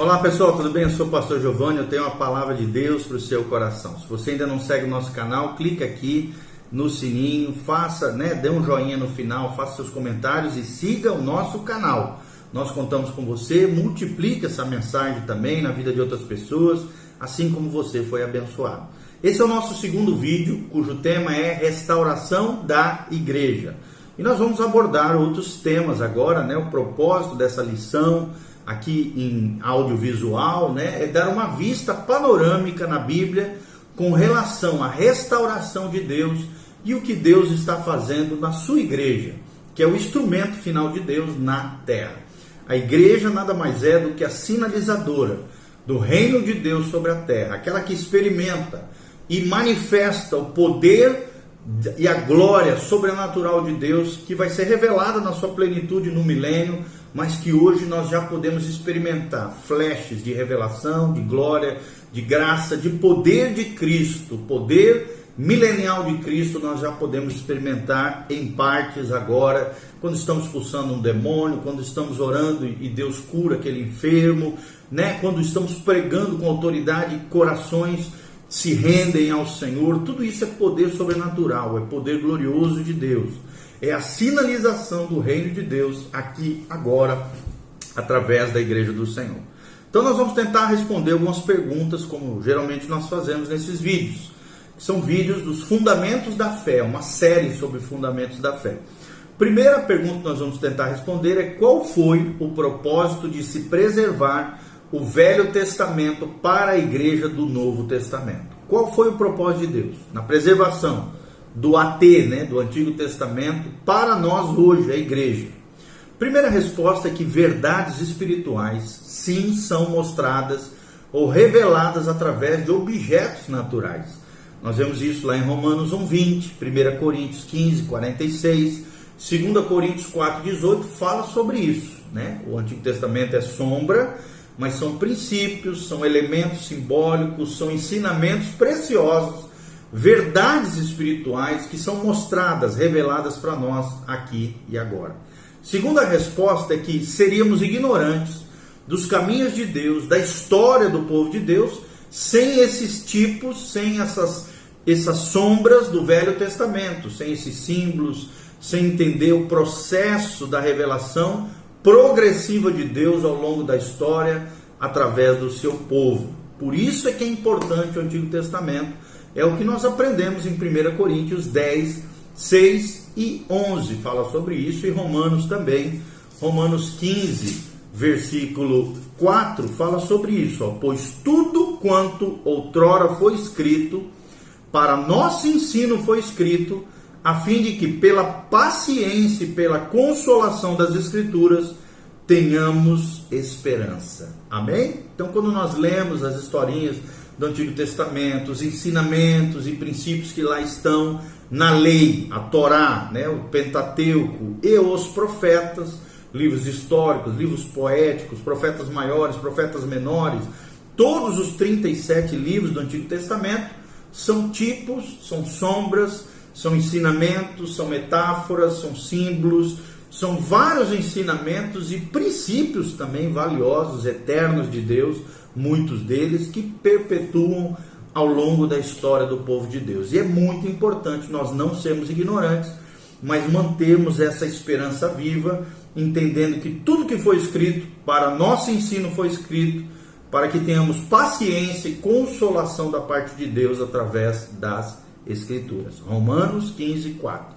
Olá pessoal, tudo bem? Eu sou o pastor Giovanni, eu tenho uma palavra de Deus para o seu coração. Se você ainda não segue o nosso canal, clica aqui no sininho, dê um joinha no final, faça seus comentários e siga o nosso canal. Nós contamos com você, multiplique essa mensagem também na vida de outras pessoas, assim como você foi abençoado. Esse é o nosso segundo vídeo, cujo tema é restauração da igreja. E nós vamos abordar outros temas agora, o propósito dessa lição aqui em audiovisual, é dar uma vista panorâmica na Bíblia com relação à restauração de Deus e o que Deus está fazendo na sua igreja, que é o instrumento final de Deus na terra. A igreja nada mais é do que a sinalizadora do reino de Deus sobre a terra, aquela que experimenta e manifesta o poder e a glória sobrenatural de Deus, que vai ser revelada na sua plenitude no milênio, mas que hoje nós já podemos experimentar flashes de revelação, de glória, de graça, de poder de Cristo, poder milenial de Cristo. Nós já podemos experimentar em partes agora, quando estamos expulsando um demônio, quando estamos orando e Deus cura aquele enfermo, quando estamos pregando com autoridade, corações se rendem ao Senhor. Tudo isso é poder sobrenatural, é poder glorioso de Deus. É a sinalização do reino de Deus aqui, agora, através da igreja do Senhor. Então nós vamos tentar responder algumas perguntas, como geralmente nós fazemos nesses vídeos. São vídeos dos fundamentos da fé, uma série sobre fundamentos da fé. Primeira pergunta que nós vamos tentar responder é: qual foi o propósito de se preservar o Velho Testamento para a igreja do Novo Testamento? Qual foi o propósito de Deus na preservação do AT, do Antigo Testamento, para nós hoje, a igreja? Primeira resposta é que verdades espirituais, sim, são mostradas ou reveladas através de objetos naturais. Nós vemos isso lá em Romanos 1:20, 1 Coríntios 15:46, 2 Coríntios 4:18, fala sobre isso. O Antigo Testamento é sombra, mas são princípios, são elementos simbólicos, são ensinamentos preciosos, verdades espirituais que são mostradas, reveladas para nós aqui e agora. Segunda resposta é que seríamos ignorantes dos caminhos de Deus, da história do povo de Deus, sem esses tipos, sem essas sombras do Velho Testamento, sem esses símbolos, sem entender o processo da revelação progressiva de Deus ao longo da história, através do seu povo. Por isso é que é importante o Antigo Testamento. É o que nós aprendemos em 1 Coríntios 10, 6 e 11, fala sobre isso, e Romanos também. Romanos 15, versículo 4, fala sobre isso. Pois tudo quanto outrora foi escrito, para nosso ensino foi escrito, a fim de que pela paciência e pela consolação das Escrituras tenhamos esperança. Amém? Então, quando nós lemos as historinhas do Antigo Testamento, os ensinamentos e princípios que lá estão na lei, a Torá, o Pentateuco e os profetas, livros históricos, livros poéticos, profetas maiores, profetas menores, todos os 37 livros do Antigo Testamento são tipos, são sombras, são ensinamentos, são metáforas, são símbolos, são vários ensinamentos e princípios também valiosos, eternos de Deus, muitos deles que perpetuam ao longo da história do povo de Deus. E é muito importante nós não sermos ignorantes, mas mantermos essa esperança viva, entendendo que tudo que foi escrito, para nosso ensino foi escrito, para que tenhamos paciência e consolação da parte de Deus através das Escrituras. Romanos 15, 4.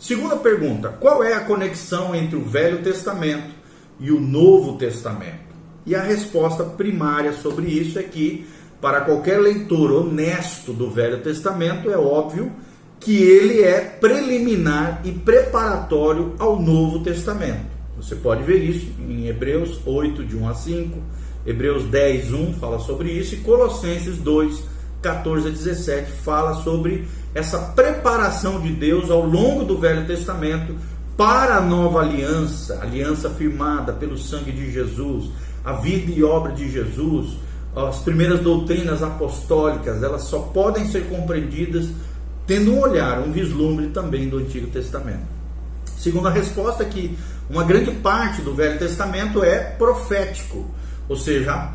Segunda pergunta: qual é a conexão entre o Velho Testamento e o Novo Testamento? E a resposta primária sobre isso é que, para qualquer leitor honesto do Velho Testamento, é óbvio que ele é preliminar e preparatório ao Novo Testamento. Você pode ver isso em Hebreus 8, de 1 a 5, Hebreus 10, 1 fala sobre isso, e Colossenses 2, 14 a 17 fala sobre essa preparação de Deus ao longo do Velho Testamento para a nova aliança, aliança firmada pelo sangue de Jesus, a vida e obra de Jesus. As primeiras doutrinas apostólicas, elas só podem ser compreendidas tendo um olhar, um vislumbre também do Antigo Testamento. Segunda resposta é que uma grande parte do Velho Testamento é profético. ou seja,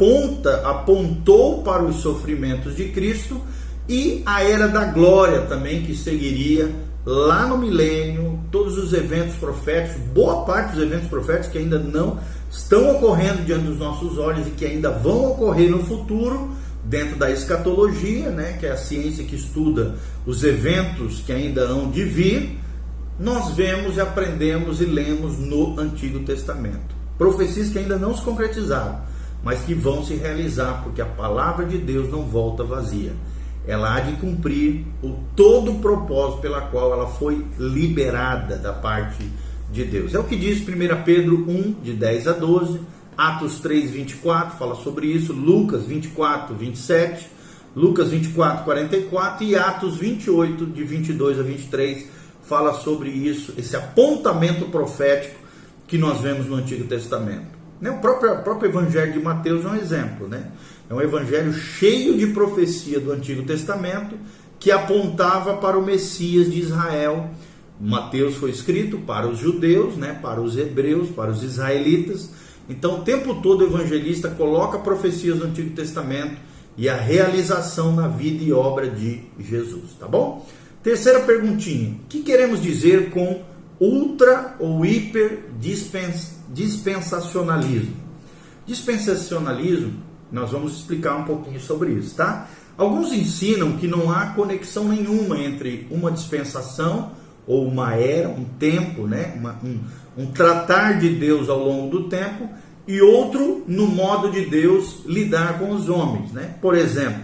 apontou para os sofrimentos de Cristo e a era da glória também que seguiria lá no milênio, todos os eventos proféticos, boa parte dos eventos proféticos que ainda não estão ocorrendo diante dos nossos olhos e que ainda vão ocorrer no futuro, dentro da escatologia, né, que é a ciência que estuda os eventos que ainda hão de vir, nós vemos e aprendemos e lemos no Antigo Testamento. Profecias que ainda não se concretizaram, mas que vão se realizar, porque a palavra de Deus não volta vazia. Ela há de cumprir todo o propósito pela qual ela foi liberada da parte de Deus. É o que diz 1 Pedro 1, de 10 a 12, Atos 3, 24, fala sobre isso, Lucas 24, 27, Lucas 24, 44 e Atos 28, de 22 a 23, fala sobre isso, esse apontamento profético que nós vemos no Antigo Testamento. O próprio Evangelho de Mateus é um exemplo, né? É um evangelho cheio de profecia do Antigo Testamento que apontava para o Messias de Israel. Mateus foi escrito para os judeus, né? Para os hebreus, para os israelitas. Então o tempo todo o evangelista coloca profecias do Antigo Testamento e a realização na vida e obra de Jesus, tá bom? Terceira perguntinha, o que queremos dizer com ultra ou hiper dispensacionalismo? Dispensacionalismo, nós vamos explicar um pouquinho sobre isso, tá? Alguns ensinam que não há conexão nenhuma entre uma dispensação ou uma era, um tempo, né? Um tratar de Deus ao longo do tempo e outro no modo de Deus lidar com os homens, né? Por exemplo,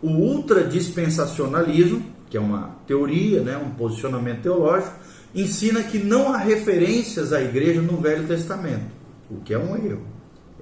o ultradispensacionalismo, que é uma teoria, né? Um posicionamento teológico, ensina que não há referências à igreja no Velho Testamento, o que é um erro.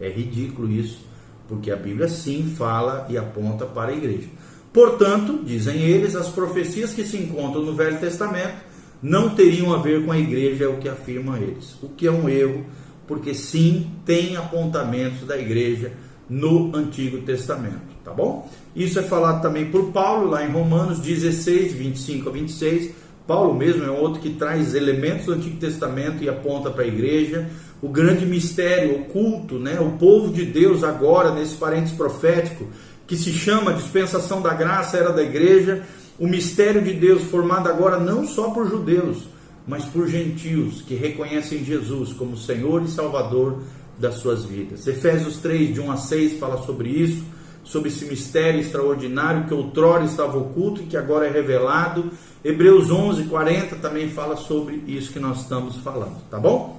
É ridículo isso, porque a Bíblia sim fala e aponta para a igreja. Portanto, dizem eles, as profecias que se encontram no Velho Testamento não teriam a ver com a igreja, é o que afirmam eles. O que é um erro, porque sim, tem apontamentos da igreja no Antigo Testamento, tá bom? Isso é falado também por Paulo, lá em Romanos 16, 25 a 26. Paulo mesmo é outro que traz elementos do Antigo Testamento e aponta para a igreja. O grande mistério oculto, né? O povo de Deus agora, nesse parênteses profético, que se chama dispensação da graça, era da igreja. O mistério de Deus formado agora não só por judeus, mas por gentios que reconhecem Jesus como Senhor e Salvador das suas vidas. Efésios 3, de 1 a 6, fala sobre isso, sobre esse mistério extraordinário que outrora estava oculto e que agora é revelado. Hebreus 11, 40 também fala sobre isso que nós estamos falando, tá bom?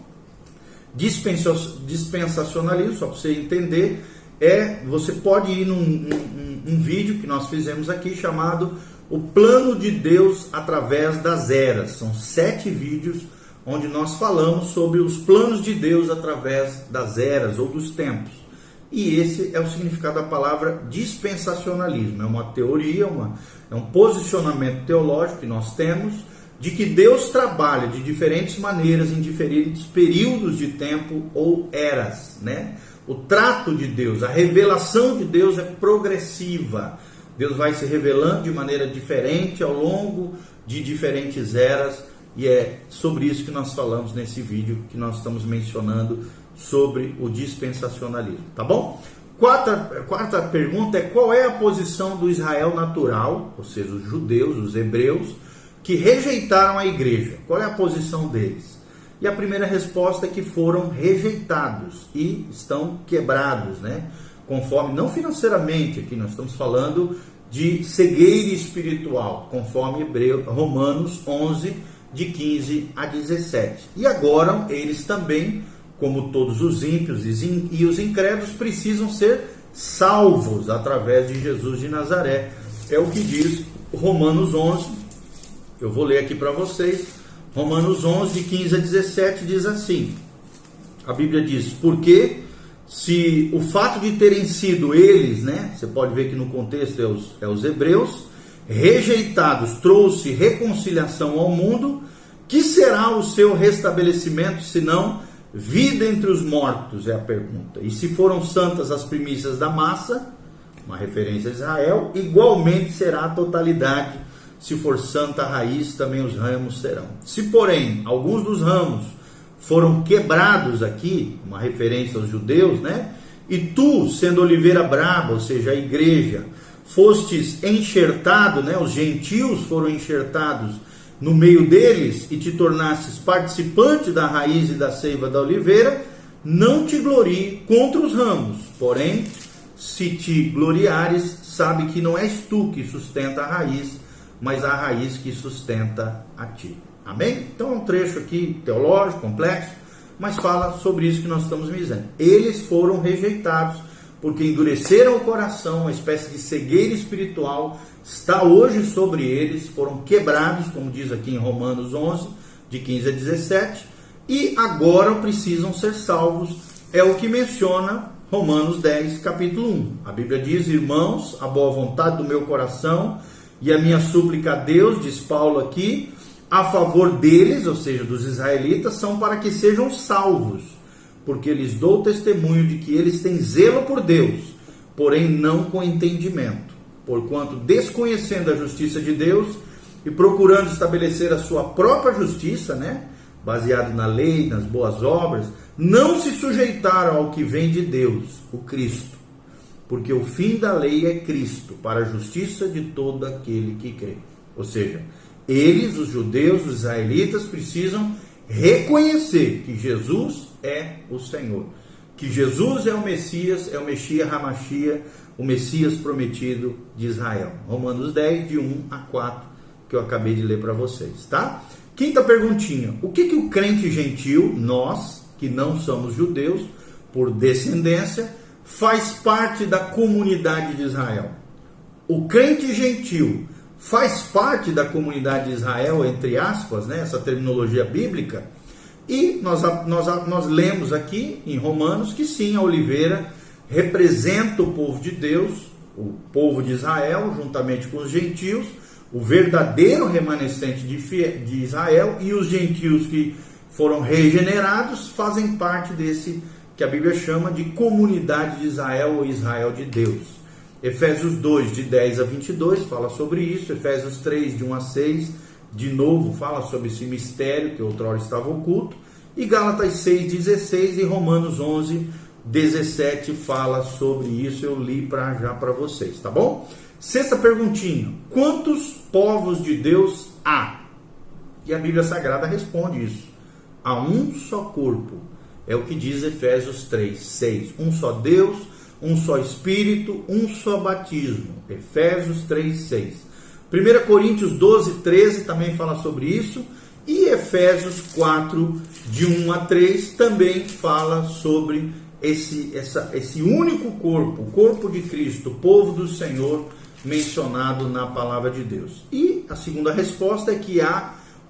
Dispensacionalismo, só para você entender, você pode ir num vídeo que nós fizemos aqui chamado O Plano de Deus através das Eras. São 7 vídeos onde nós falamos sobre os planos de Deus através das eras ou dos tempos. E esse é o significado da palavra dispensacionalismo. É uma teoria, é um posicionamento teológico que nós temos de que Deus trabalha de diferentes maneiras em diferentes períodos de tempo ou eras, né? O trato de Deus, a revelação de Deus é progressiva. Deus vai se revelando de maneira diferente ao longo de diferentes eras, e é sobre isso que nós falamos nesse vídeo que nós estamos mencionando sobre o dispensacionalismo, tá bom? Quarta pergunta é: qual é a posição do Israel natural, ou seja, os judeus, os hebreus, que rejeitaram a igreja? Qual é a posição deles? E a primeira resposta é que foram rejeitados e estão quebrados, né? Conforme, não financeiramente, aqui nós estamos falando de cegueira espiritual, conforme Romanos 11, de 15 a 17. E agora eles também, como todos os ímpios e os incrédulos, precisam ser salvos através de Jesus de Nazaré. É o que diz Romanos 11. Eu vou ler aqui para vocês. Romanos 11, de 15 a 17, diz assim. A Bíblia diz: porque se o fato de terem sido eles, né, você pode ver que no contexto é os hebreus, rejeitados, trouxe reconciliação ao mundo, que será o seu restabelecimento, senão vida entre os mortos? É a pergunta. E se foram santas as primícias da massa, uma referência a Israel, igualmente será a totalidade. Se for santa a raiz, também os ramos serão. Se, porém, alguns dos ramos foram quebrados aqui, uma referência aos judeus, né? E tu, sendo oliveira braba, ou seja, a igreja, fostes enxertado, né? Os gentios foram enxertados no meio deles e te tornastes participante da raiz e da seiva da oliveira, não te glorie contra os ramos, porém, se te gloriares, sabe que não és tu que sustenta a raiz, mas a raiz que sustenta a ti. Amém? Então é um trecho aqui teológico, complexo, mas fala sobre isso que nós estamos dizendo. Eles foram rejeitados porque endureceram o coração, uma espécie de cegueira espiritual está hoje sobre eles, foram quebrados, como diz aqui em Romanos 11, de 15 a 17, e agora precisam ser salvos, é o que menciona Romanos 10, capítulo 1. A Bíblia diz: irmãos, a boa vontade do meu coração e a minha súplica a Deus, diz Paulo aqui, a favor deles, ou seja, dos israelitas, são para que sejam salvos, porque lhes dou testemunho de que eles têm zelo por Deus, porém não com entendimento, porquanto desconhecendo a justiça de Deus e procurando estabelecer a sua própria justiça, né, baseado na lei, nas boas obras, não se sujeitaram ao que vem de Deus, o Cristo, porque o fim da lei é Cristo, para a justiça de todo aquele que crê. Ou seja, eles, os judeus, os israelitas, precisam reconhecer que Jesus é o Senhor, que Jesus é o Messias Hamashia, o Messias prometido de Israel. Romanos 10, de 1 a 4, que eu acabei de ler para vocês, tá? Quinta perguntinha: o que o crente gentil, nós, que não somos judeus, por descendência, faz parte da comunidade de Israel? O crente gentil faz parte da comunidade de Israel, entre aspas, né, essa terminologia bíblica, e nós lemos aqui em Romanos que sim, a oliveira representa o povo de Deus, o povo de Israel, juntamente com os gentios, o verdadeiro remanescente de Israel, e os gentios que foram regenerados fazem parte desse que a Bíblia chama de comunidade de Israel ou Israel de Deus. Efésios 2, de 10 a 22, fala sobre isso. Efésios 3, de 1 a 6, de novo fala sobre esse mistério que outrora estava oculto. E Gálatas 6, 16 e Romanos 11, 17 fala sobre isso. Eu li já para vocês, tá bom? Sexta perguntinha: quantos povos de Deus há? E a Bíblia Sagrada responde isso: há um só corpo. É o que diz Efésios 3, 6. Um só Deus, um só Espírito, um só batismo. Efésios 3, 6. 1 Coríntios 12, 13 também fala sobre isso. E Efésios 4, de 1 a 3, também fala sobre esse único corpo, o corpo de Cristo, o povo do Senhor, mencionado na palavra de Deus. E a segunda resposta é que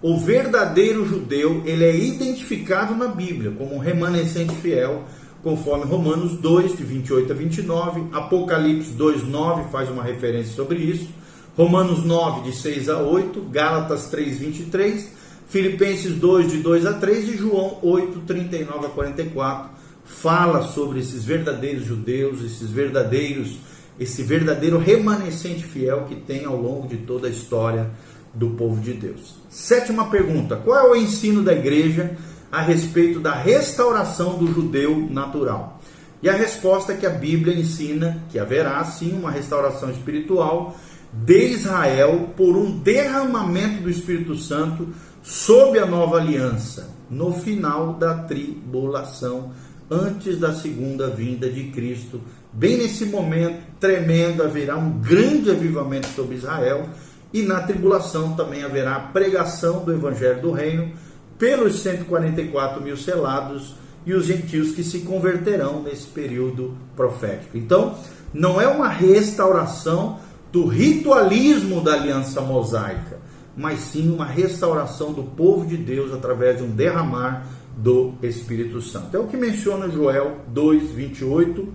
o verdadeiro judeu, ele é identificado na Bíblia como um remanescente fiel, conforme Romanos 2, de 28 a 29, Apocalipse 2, 9 faz uma referência sobre isso, Romanos 9, de 6 a 8, Gálatas 3, 23, Filipenses 2, de 2 a 3 e João 8, 39 a 44, fala sobre esses verdadeiros judeus, esse verdadeiro remanescente fiel que tem ao longo de toda a história do povo de Deus. Sétima pergunta: qual é o ensino da igreja a respeito da restauração do judeu natural? E a resposta é que a Bíblia ensina que haverá sim uma restauração espiritual de Israel por um derramamento do Espírito Santo sob a nova aliança, no final da tribulação, antes da segunda vinda de Cristo. Bem nesse momento tremendo haverá um grande avivamento sobre Israel, e na tribulação também haverá a pregação do Evangelho do Reino pelos 144 mil selados e os gentios que se converterão nesse período profético. Então, não é uma restauração do ritualismo da aliança mosaica, mas sim uma restauração do povo de Deus através de um derramar do Espírito Santo. É o que menciona Joel 2, 28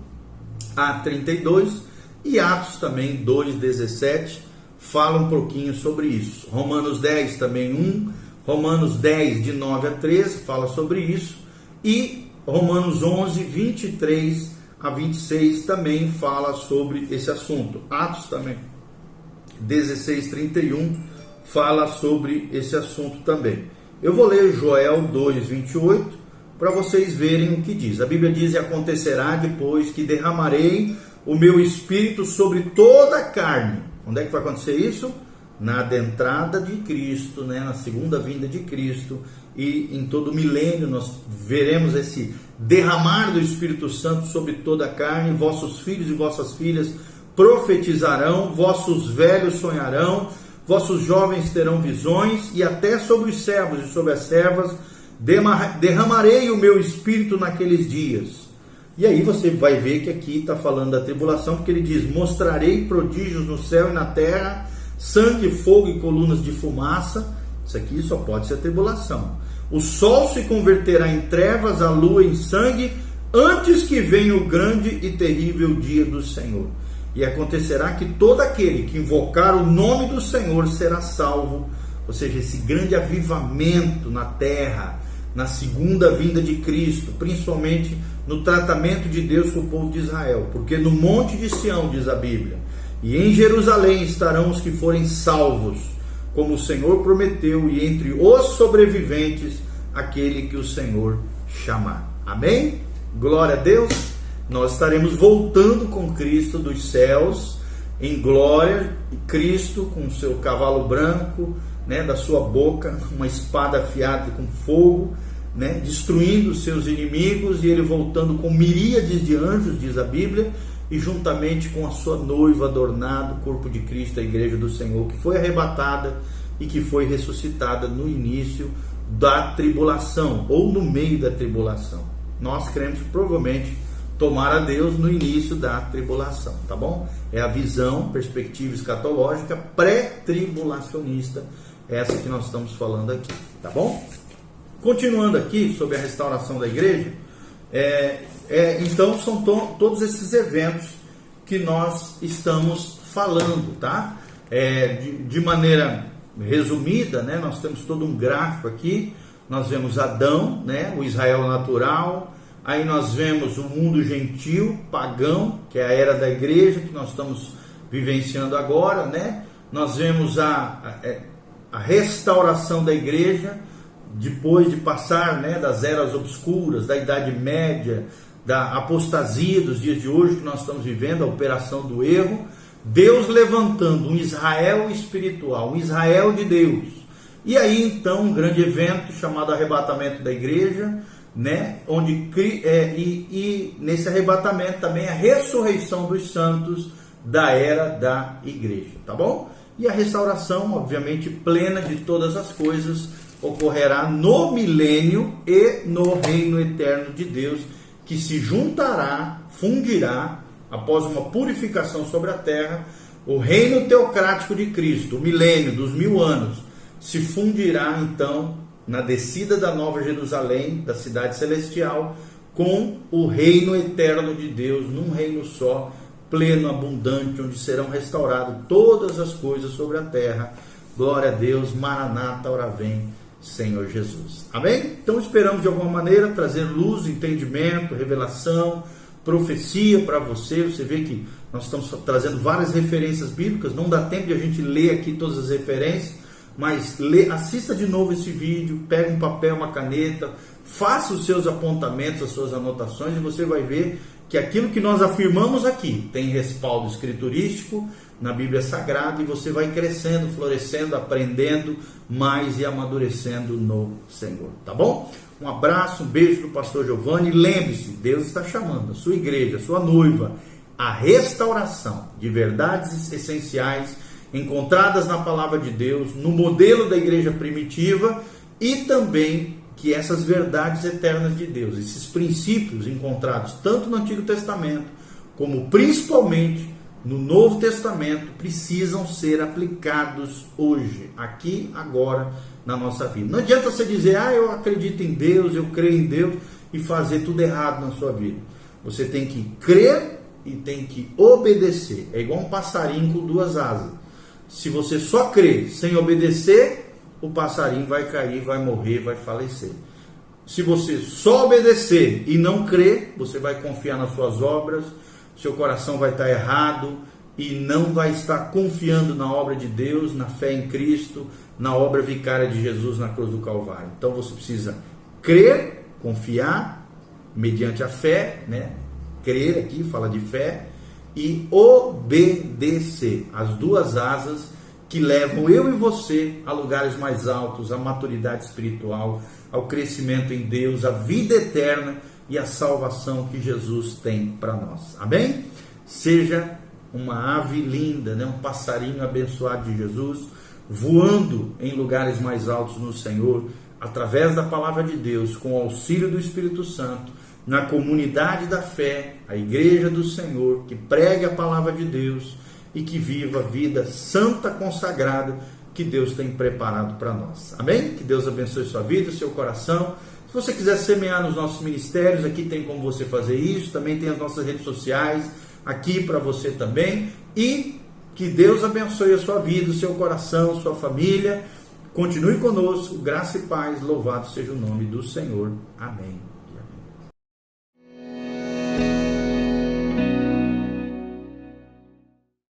a 32 e Atos também 2, 17, fala um pouquinho sobre isso. Romanos 10 também 1, Romanos 10 de 9 a 13 fala sobre isso, e Romanos 11, 23 a 26 também fala sobre esse assunto. Atos também 16, 31 fala sobre esse assunto também. Eu vou ler Joel 2, 28, para vocês verem o que diz. A Bíblia diz: e acontecerá depois que derramarei o meu espírito sobre toda a carne. Onde é que vai acontecer isso? Na adentrada de Cristo, né? Na segunda vinda de Cristo, e em todo o milênio nós veremos esse derramar do Espírito Santo sobre toda a carne. Vossos filhos e vossas filhas profetizarão, vossos velhos sonharão, vossos jovens terão visões, e até sobre os servos e sobre as servas derramarei o meu espírito naqueles dias. E aí você vai ver que aqui está falando da tribulação, porque ele diz: mostrarei prodígios no céu e na terra, sangue, fogo e colunas de fumaça. Isso aqui só pode ser tribulação. O sol se converterá em trevas, a lua em sangue, antes que venha o grande e terrível dia do Senhor. E acontecerá que todo aquele que invocar o nome do Senhor será salvo. Ou seja, esse grande avivamento na terra, na segunda vinda de Cristo, principalmente no tratamento de Deus com o povo de Israel. Porque no monte de Sião, diz a Bíblia, e em Jerusalém estarão os que forem salvos, como o Senhor prometeu, e entre os sobreviventes, aquele que o Senhor chamar. Amém? Glória a Deus. Nós estaremos voltando com Cristo dos céus, em glória, Cristo com o seu cavalo branco, né, da sua boca, uma espada afiada com fogo, né, destruindo os seus inimigos, e ele voltando com miríades de anjos, diz a Bíblia, e juntamente com a sua noiva adornado, o corpo de Cristo, a igreja do Senhor, que foi arrebatada e que foi ressuscitada no início da tribulação, ou no meio da tribulação. Nós cremos que provavelmente tomar a Deus no início da tribulação, tá bom? É a visão, perspectiva escatológica pré-tribulacionista, essa que nós estamos falando aqui, tá bom? Continuando aqui sobre a restauração da igreja, então são todos esses eventos que nós estamos falando, tá? De maneira resumida, né? Nós temos todo um gráfico aqui. Nós vemos Adão, né? O Israel natural. Aí nós vemos o mundo gentil, pagão, que é a era da igreja que nós estamos vivenciando agora, né? Nós vemos a restauração da igreja depois de passar, né, das eras obscuras, da Idade Média, da apostasia dos dias de hoje que nós estamos vivendo, a operação do erro. Deus levantando um Israel espiritual, um Israel de Deus. E aí então um grande evento chamado arrebatamento da igreja, né? Onde nesse arrebatamento também a ressurreição dos santos da era da igreja, tá bom? E a restauração, obviamente, plena de todas as coisas, ocorrerá no milênio e no reino eterno de Deus, que se juntará, fundirá, após uma purificação sobre a terra, o reino teocrático de Cristo, o milênio dos 1000 anos, se fundirá então na descida da Nova Jerusalém, da cidade celestial, com o reino eterno de Deus, num reino só, pleno, abundante, onde serão restauradas todas as coisas sobre a terra. Glória a Deus, Maranata, ora vem, Senhor Jesus. Amém? Então esperamos de alguma maneira trazer luz, entendimento, revelação, profecia para você. Você vê que nós estamos trazendo várias referências bíblicas, não dá tempo de a gente ler aqui todas as referências, mas assista de novo esse vídeo, pega um papel, uma caneta, faça os seus apontamentos, as suas anotações, e você vai ver que aquilo que nós afirmamos aqui tem respaldo escriturístico na Bíblia Sagrada, e você vai crescendo, florescendo, aprendendo mais e amadurecendo no Senhor, tá bom? Um abraço, um beijo do pastor Giovanni. Lembre-se, Deus está chamando a sua igreja, a sua noiva, a restauração de verdades essenciais encontradas na palavra de Deus, no modelo da igreja primitiva, e também que essas verdades eternas de Deus, esses princípios encontrados tanto no Antigo Testamento como principalmente no Novo Testamento, precisam ser aplicados hoje, aqui, agora, na nossa vida. Não adianta você dizer: eu acredito em Deus, eu creio em Deus, e fazer tudo errado na sua vida. Você tem que crer e tem que obedecer. É igual um passarinho com 2 asas. Se você só crer sem obedecer, o passarinho vai cair, vai morrer, vai falecer. Se você só obedecer e não crer, você vai confiar nas suas obras, seu coração vai estar errado e não vai estar confiando na obra de Deus, na fé em Cristo, na obra vicária de Jesus na cruz do Calvário. Então você precisa crer confiar, mediante a fé, né? Crer aqui, fala de fé, e obedecer. As duas asas que levam eu e você a lugares mais altos, à maturidade espiritual, ao crescimento em Deus, à vida eterna e à salvação que Jesus tem para nós. Amém? Seja uma ave linda, né? Um passarinho abençoado de Jesus, voando em lugares mais altos no Senhor, através da palavra de Deus, com o auxílio do Espírito Santo, na comunidade da fé, a igreja do Senhor, que pregue a palavra de Deus e que viva a vida santa, consagrada, que Deus tem preparado para nós. Amém? Que Deus abençoe sua vida, seu coração. Se você quiser semear nos nossos ministérios, aqui tem como você fazer isso. Também tem as nossas redes sociais aqui para você também. E que Deus abençoe a sua vida, o seu coração, sua família. Continue conosco, graça e paz, louvado seja o nome do Senhor. Amém.